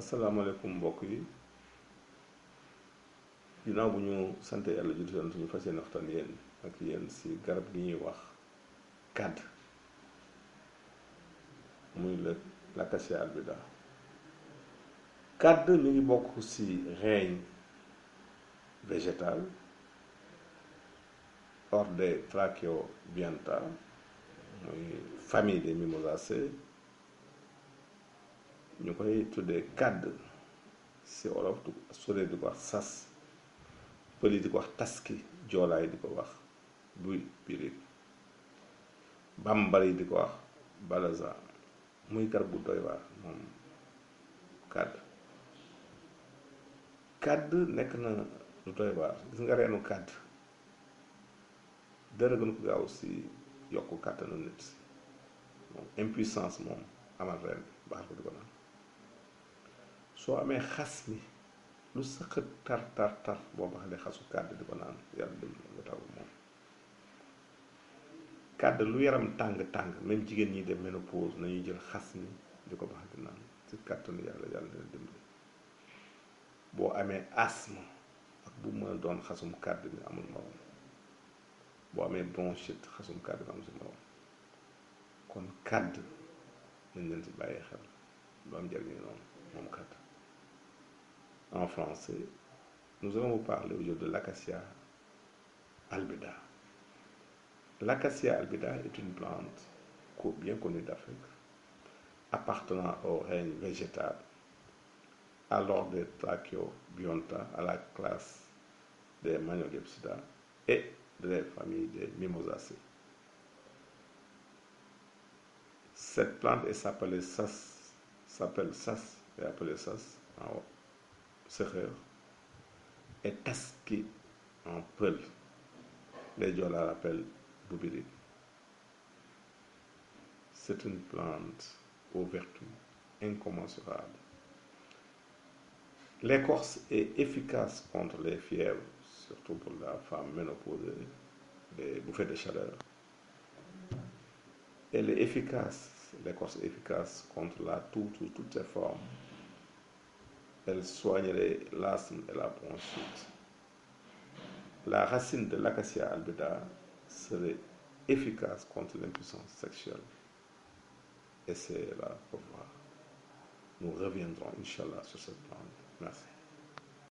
asalaamaaleykum mbokk yi ginnaaw bu ñu sant yàlla julli ci ñu fas yéene waxtaan yéen ak yéen si garab gi ñuy wax kàdd muy l'acacia albida. kàdd mi ngi bokk si règne végétal ordre Trachyobionta muy famille des mimosacées. ñu koy tuddee kàdd si olof sore di ko wax sas, pël yi di ko wax taski, joolaay di ko wax buy pirig, bambara yi di ko wax balaza. muy garab bu doy waar moom kàdd nekk na lu doy waar. gis nga reenu kàdd dara gën ko gaaw si yokku kàttanu nit. moom impuissance moom amal reen baax ko di ko naan. soo amee xas mi lu sëqat tar boo baxalee xasu kàdd di ko naan yàlla dem nga taw moom. kàdd lu yaram tàng même jigéen ñi dem ménopause nañuy jël xas mi di ko bax di naan ci kàttanu yàlla dina dimbali. boo amee asthme ak bu mën a doon xasum kàdd mi amul morom. boo amee bronchite xasum kàdd mi amul si morom. kon kàdd nañ leen si bàyyi xel lu am njëriñ noonu moom kàdd. En français, nous allons vous parler aujourd'hui de l'acacia albida. L'acacia albida est une plante bien connue d'Afrique, appartenant au règne végétal, à l'ordre des Trachyobionta, à la classe des Maniolepsida et de la famille des Mimosacées. Cette plante s'appelle sas, et appelée sas en haut. Séeréer et taski en peul. Les Joola l'appellent boubiri. C'est une plante aux vertus incommensurables. L'écorce est efficace contre les fièvres, surtout pour la femme ménopausée, les bouffées de chaleur. Elle est efficace, l'écorce est efficace contre la toux sous toutes ses formes. Elle soignerait l'asthme et la bronchite. La racine de l'acacia albida serait efficace contre l'impuissance sexuelle. Essayez-la pour voir. Nous reviendrons, Inch'Allah, sur cette plante. Merci.